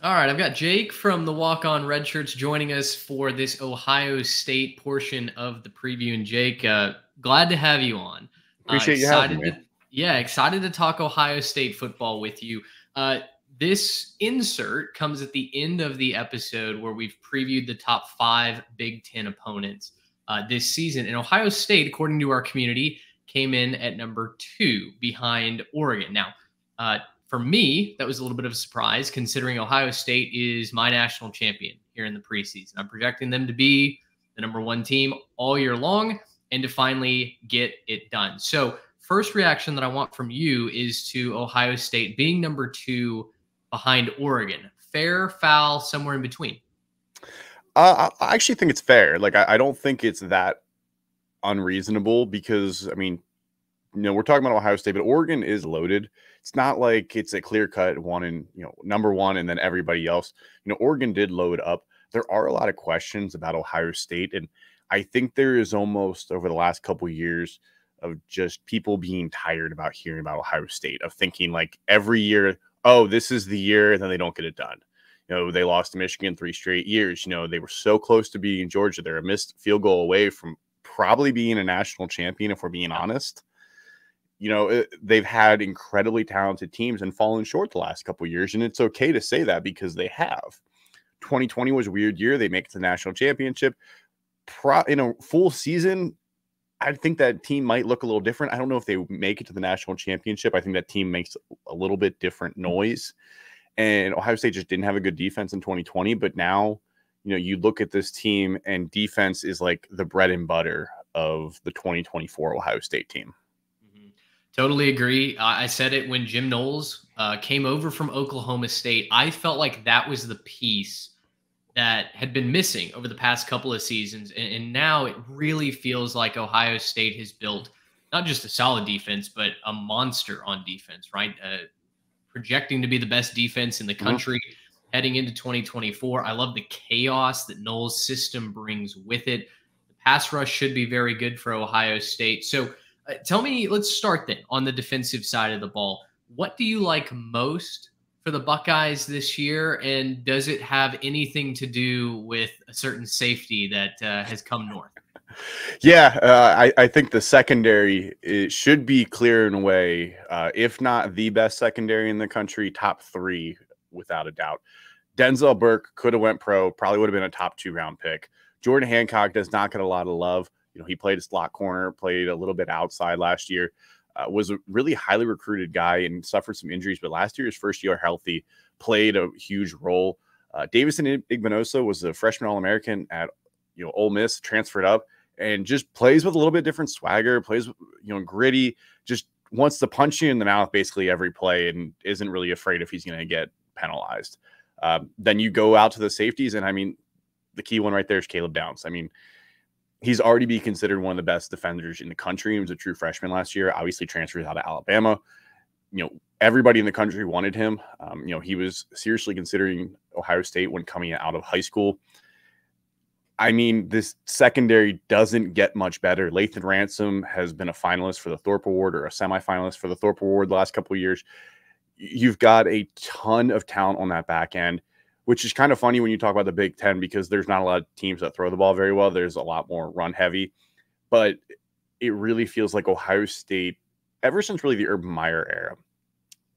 All right, I've got Jake from the Walk On Redshirts joining us for this Ohio State portion of the preview. And Jake, glad to have you on. Appreciate you having Excited me. to, yeah, excited to talk Ohio State football with you. Uh, this insert comes at the end of the episode where we've previewed the top 5 Big Ten opponents this season. And Ohio State, according to our community, came in at number 2 behind Oregon. Now, for me, that was a little bit of a surprise considering Ohio State is my national champion here in the preseason. I'm projecting them to be the number 1 team all year long and to finally get it done. So, first reaction that I want from you is to Ohio State being number 2 behind Oregon. Fair, foul, somewhere in between. I actually think it's fair. I don't think it's that unreasonable because, we're talking about Ohio State, but Oregon is loaded. It's not like it's a clear-cut number 1 and then everybody else. Oregon did load up. There are a lot of questions about Ohio State, and I think there is almost over the last couple of years of just people being tired about hearing about Ohio State, of thinking like every year, oh, this is the year, and then they don't get it done. They lost to Michigan 3 straight years. They were so close to beating Georgia. They're a missed field goal away from probably being a national champion, if we're being honest. They've had incredibly talented teams and fallen short the last couple of years, and it's okay to say that because they have. 2020 was a weird year. They make it to the national championship. In a full season, I think that team might look a little different. I don't know if they make it to the national championship. I think that team makes a little bit different noise. And Ohio State just didn't have a good defense in 2020. But now, you look at this team and defense is like the bread and butter of the 2024 Ohio State team. Totally agree. I said it when Jim Knowles came over from Oklahoma State. I felt like that was the piece that had been missing over the past couple of seasons. And now it really feels like Ohio State has built not just a solid defense, but a monster on defense, right? Projecting to be the best defense in the country heading into 2024. I love the chaos that Knowles' system brings with it. The pass rush should be very good for Ohio State. So tell me, let's start then on the defensive side of the ball. What do you like most for the Buckeyes this year? And does it have anything to do with a certain safety that has come north? Yeah, I think the secondary should be clear and away, if not the best secondary in the country, top 3 without a doubt. Denzel Burke could have went pro, probably would have been a top 2 round pick. Jordan Hancock does not get a lot of love. He played a slot corner, played a little bit outside last year, was a really highly recruited guy and suffered some injuries. But last year, his first year healthy, played a huge role. Davison Igbinosa was a freshman All-American at Ole Miss, transferred up, and just plays with a little bit different swagger, plays, gritty, just wants to punch you in the mouth basically every play and isn't really afraid if he's going to get penalized. Then you go out to the safeties, and the key one right there is Caleb Downs. He's already be considered one of the best defenders in the country. He was a true freshman last year, obviously transfers out of Alabama. Everybody in the country wanted him. He was seriously considering Ohio State when coming out of high school. This secondary doesn't get much better. Lathan Ransom has been a finalist for the Thorpe Award or a semifinalist for the Thorpe Award the last couple of years. You've got a ton of talent on that back end, which is kind of funny when you talk about the Big Ten because there's not a lot of teams that throw the ball very well. There's a lot more run heavy, but it really feels like Ohio State, ever since really the Urban Meyer era,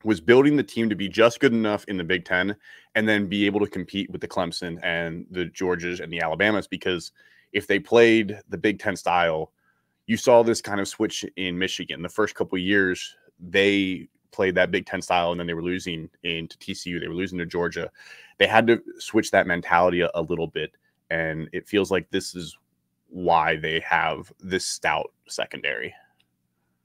was building the team to be just good enough in the Big Ten and then be able to compete with the Clemson and the Georgias and the Alabamas, because if they played the Big Ten style, you saw this kind of switch in Michigan. The first couple of years, they played that Big Ten style, and then they were losing into TCU. They were losing to Georgia. They had to switch that mentality a little bit, and it feels like this is why they have this stout secondary.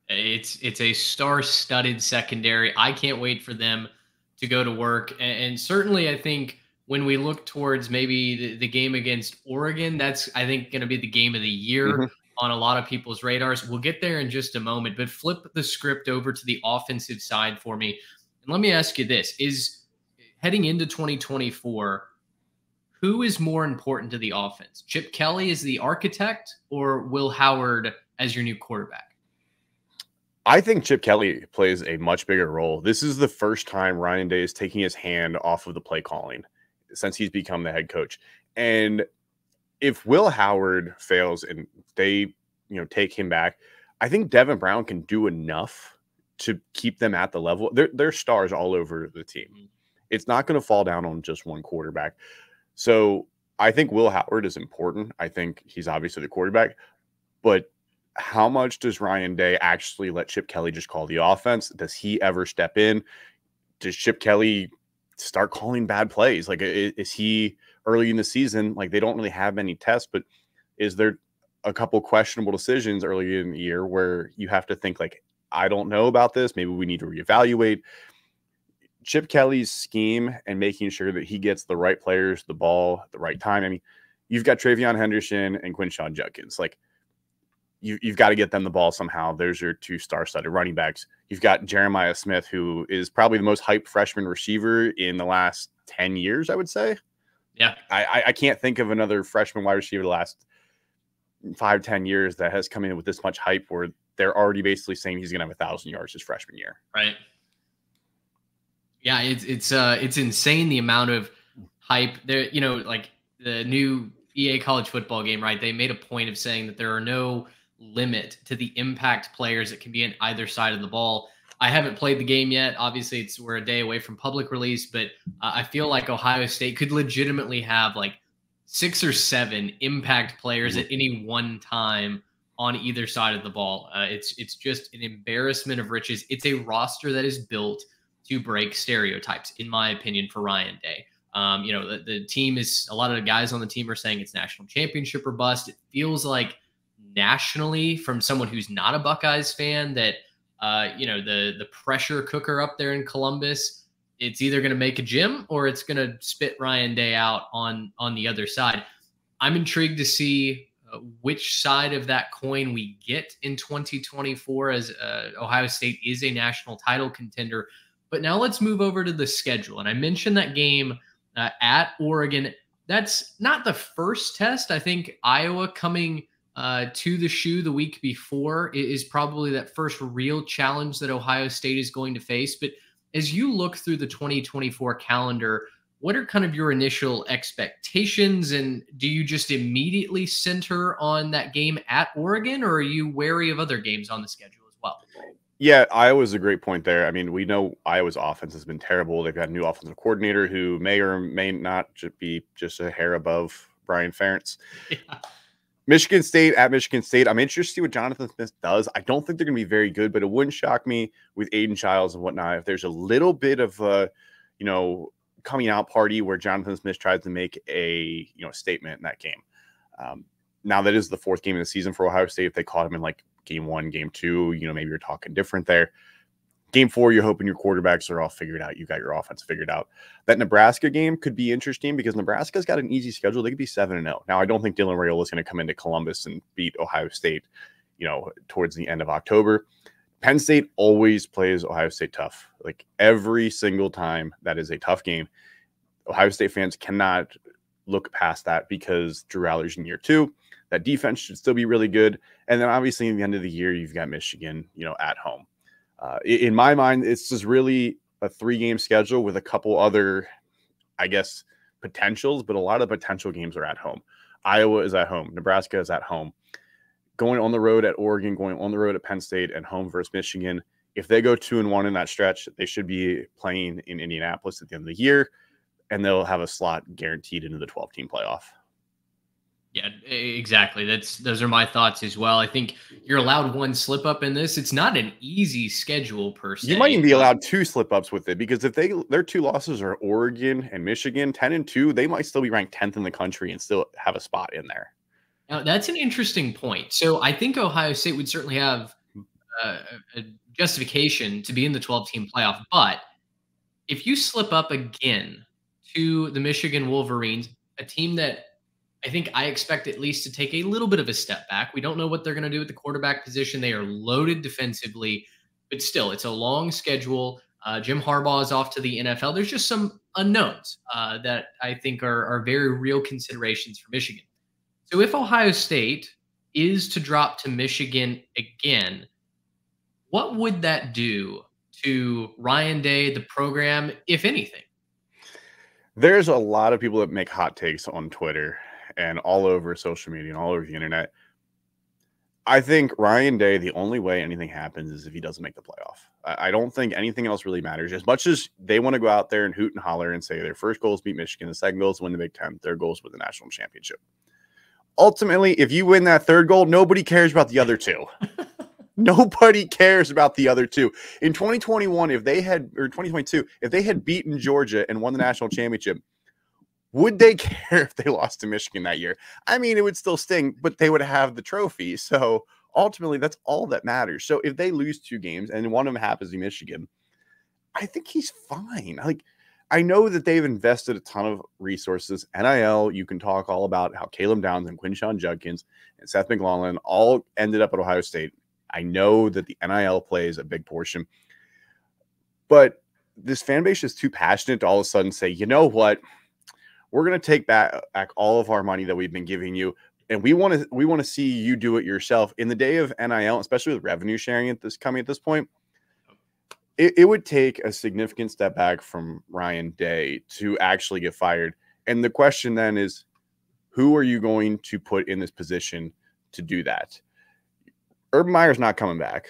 It's a star-studded secondary. I can't wait for them to go to work. And certainly, I think when we look towards maybe the game against Oregon, that's, I think, going to be the game of the year on a lot of people's radars. We'll get there in just a moment, but flip the script over to the offensive side for me. And let me ask you this. Is heading into 2024, who is more important to the offense? Chip Kelly as the architect or Will Howard as your new quarterback? I think Chip Kelly plays a much bigger role. This is the first time Ryan Day is taking his hand off of the play calling since he's become the head coach. And if Will Howard fails and they, take him back, I think Devin Brown can do enough to keep them at the level. They're stars all over the team. It's not going to fall down on just one quarterback. So I think Will Howard is important. I think he's obviously the quarterback, but how much does Ryan Day actually let Chip Kelly just call the offense? Does he ever step in? Does Chip Kelly start calling bad plays? Like, is he early in the season? Like, they don't really have many tests, but is there a couple questionable decisions early in the year where you have to think like, I don't know about this. Maybe we need to reevaluate Chip Kelly's scheme and making sure that he gets the right players, the ball at the right time. I mean, you've got Travion Henderson and Quinshon Judkins. Like, you've got to get them the ball somehow. There's your two star-studded running backs. You've got Jeremiah Smith, who is probably the most hyped freshman receiver in the last 10 years, I would say. Yeah. I can't think of another freshman wide receiver the last 5-10 years that has come in with this much hype where they're already basically saying he's going to have 1,000 yards his freshman year. Right. Yeah, it's insane the amount of hype there. Like the new EA college football game, right? They made a point of saying that there are no limit to the impact players that can be on either side of the ball. I haven't played the game yet. Obviously, we're a day away from public release, but I feel like Ohio State could legitimately have like 6 or 7 impact players at any one time on either side of the ball. It's just an embarrassment of riches. It's a roster that is built to break stereotypes, in my opinion, for Ryan Day. The team is, a lot of the guys on the team are saying it's national championship or bust. It feels like nationally, from someone who's not a Buckeyes fan, that the pressure cooker up there in Columbus, it's either going to make a gym or it's going to spit Ryan Day out on the other side. I'm intrigued to see which side of that coin we get in 2024, as Ohio State is a national title contender. But now let's move over to the schedule. And I mentioned that game at Oregon. That's not the first test. I think Iowa coming to the shoe the week before is probably that first real challenge that Ohio State is going to face. But as you look through the 2024 calendar, what are kind of your initial expectations? And do you just immediately center on that game at Oregon, or are you wary of other games on the schedule as well? Yeah, Iowa's a great point there. I mean, we know Iowa's offense has been terrible. They've got a new offensive coordinator who may or may not be just a hair above Brian Ferentz. Yeah. Michigan State at Michigan State. I'm interested to see what Jonathan Smith does. I don't think they're going to be very good, but it wouldn't shock me with Aiden Childs and whatnot if there's a little bit of a, coming out party where Jonathan Smith tries to make a, statement in that game. Now that is the 4th game of the season for Ohio State. If they caught him in like game 1, game 2, maybe you're talking different there. Game 4, you're hoping your quarterbacks are all figured out. You got your offense figured out. That Nebraska game could be interesting because Nebraska's got an easy schedule. They could be 7-0. Now, I don't think Dylan Raiola is going to come into Columbus and beat Ohio State, towards the end of October. Penn State always plays Ohio State tough. Like every single time, that is a tough game. Ohio State fans cannot look past that because Drew Aller's in year 2. That defense should still be really good. And then obviously in the end of the year, you've got Michigan, at home. In my mind, it's just really a 3-game schedule with a couple other, I guess, potentials, but a lot of potential games are at home. Iowa is at home. Nebraska is at home. Going on the road at Oregon, going on the road at Penn State, and home versus Michigan. If they go 2-1 in that stretch, they should be playing in Indianapolis at the end of the year, and they'll have a slot guaranteed into the 12-team playoff. Yeah, exactly. Those are my thoughts as well. I think you're allowed one slip up in this. It's not an easy schedule per se. You might even be allowed 2 slip ups with it because if their 2 losses are Oregon and Michigan, 10-2, they might still be ranked 10th in the country and still have a spot in there. Now, that's an interesting point. So I think Ohio State would certainly have a justification to be in the 12-team playoff. But if you slip up again to the Michigan Wolverines, a team that I think I expect at least to take a little bit of a step back. We don't know what they're going to do at the quarterback position. They are loaded defensively, but still, it's a long schedule. Jim Harbaugh is off to the NFL. There's just some unknowns that I think are very real considerations for Michigan. So if Ohio State is to drop to Michigan again, What would that do to Ryan Day, the program, if anything? There's a lot of people that make hot takes on Twitter and all over social media and all over the internet. I think Ryan Day, the only way anything happens is if he doesn't make the playoff. I don't think anything else really matters. As much as they want to go out there and hoot and holler and say their first goal is beat Michigan, the second goal is win the Big Ten, their goal is win the national championship. Ultimately, if you win that third goal, nobody cares about the other two. Nobody cares about the other two. In 2021, or 2022, if they had beaten Georgia and won the national championship, would they care if they lost to Michigan that year? I mean, it would still sting, but they would have the trophy. So ultimately, that's all that matters. So if they lose 2 games and one of them happens to be Michigan, I think he's fine. Like, I know that they've invested a ton of resources. NIL, you can talk all about how Caleb Downs and Quinshon Judkins and Seth McLaughlin all ended up at Ohio State. I know that the NIL plays a big portion, but this fan base is too passionate to all of a sudden say, you know what, we're going to take back all of our money that we've been giving you, and we want to see you do it yourself. In the day of NIL, especially with revenue sharing at this point, it would take a significant step back from Ryan Day to actually get fired. And the question then is, who are you going to put in this position to do that? Urban Meyer's not coming back.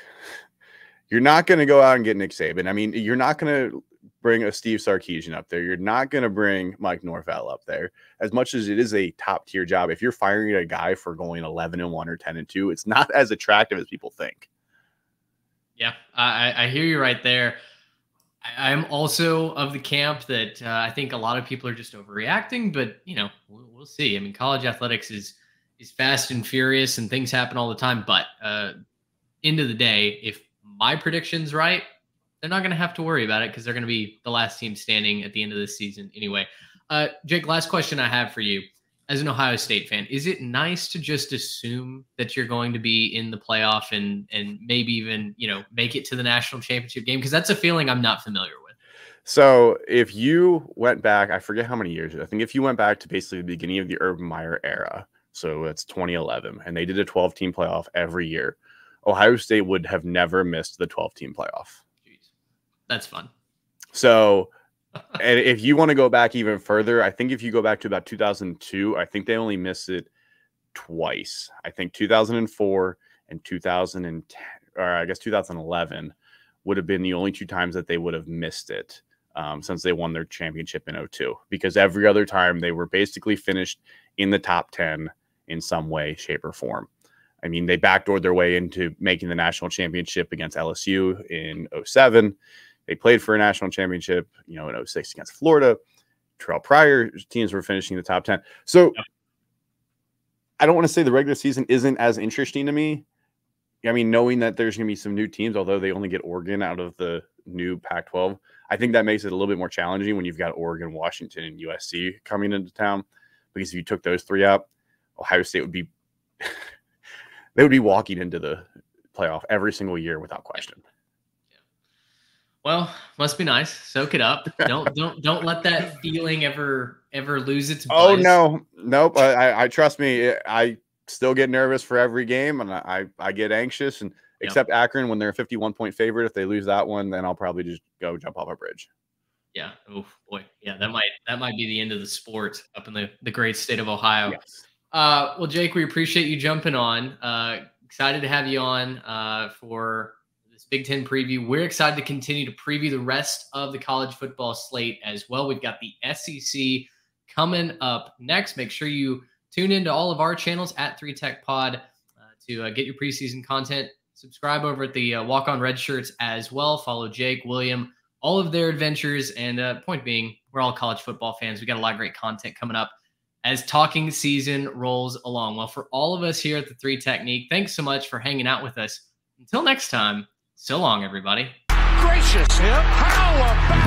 You're not going to go out and get Nick Saban. I mean, you're not going to bring a Steve Sarkisian up there. You're not going to bring Mike Norvell up there. As much as it is a top-tier job, if you're firing a guy for going 11-1 or 10-2, it's not as attractive as people think. Yeah, I hear you right there. I'm also of the camp that I think a lot of people are just overreacting, but, you know, we'll see. I mean, college athletics is fast and furious and things happen all the time. But end of the day, if my prediction's right, they're not going to have to worry about it because they're going to be the last team standing at the end of this season anyway. Jake, last question I have for you. As an Ohio State fan, is it nice to just assume that you're going to be in the playoff and maybe even, you know, make it to the national championship game? Because that's a feeling I'm not familiar with. So if you went back, I forget how many years, I think if you went back to basically the beginning of the Urban Meyer era, so it's 2011, and they did a 12-team playoff every year, Ohio State would have never missed the 12-team playoff. Jeez. That's fun. So, and if you want to go back even further, I think if you go back to about 2002, I think they only missed it twice. I think 2004 and 2010, or I guess 2011 would have been the only 2 times that they would have missed it since they won their championship in 2002, because every other time they were basically finished in the top 10 in some way, shape, or form. I mean, they backdoored their way into making the national championship against LSU in 2007. They played for a national championship, you know, in 2006 against Florida. Terrell Pryor teams were finishing the top 10. So I don't want to say the regular season isn't as interesting to me. I mean, knowing that there's going to be some new teams, although they only get Oregon out of the new Pac-12, I think that makes it a little bit more challenging when you've got Oregon, Washington, and USC coming into town. Because if you took those 3 out, Ohio State would be they would be walking into the playoff every single year without question. Well, must be nice. Soak it up. Don't let that feeling ever lose its buzz. Oh no, nope. I trust me. I still get nervous for every game, and I get anxious. And except Akron, when they're a 51-point favorite, if they lose that one, then I'll probably just go jump off a bridge. Yeah. Oh boy. Yeah. That might be the end of the sport up in the great state of Ohio. Yes. Well, Jake, we appreciate you jumping on. Excited to have you on for this Big Ten preview. We're excited to continue to preview the rest of the college football slate as well. We've got the SEC coming up next. Make sure you tune into all of our channels at 3Tech Pod to get your preseason content. Subscribe over at the Walk On Redshirts as well. Follow Jake, William, all of their adventures. And point being, we're all college football fans. We got a lot of great content coming up as talking season rolls along. Well, for all of us here at the 3 Technique, thanks so much for hanging out with us. Until next time, so long, everybody. Gracious, how about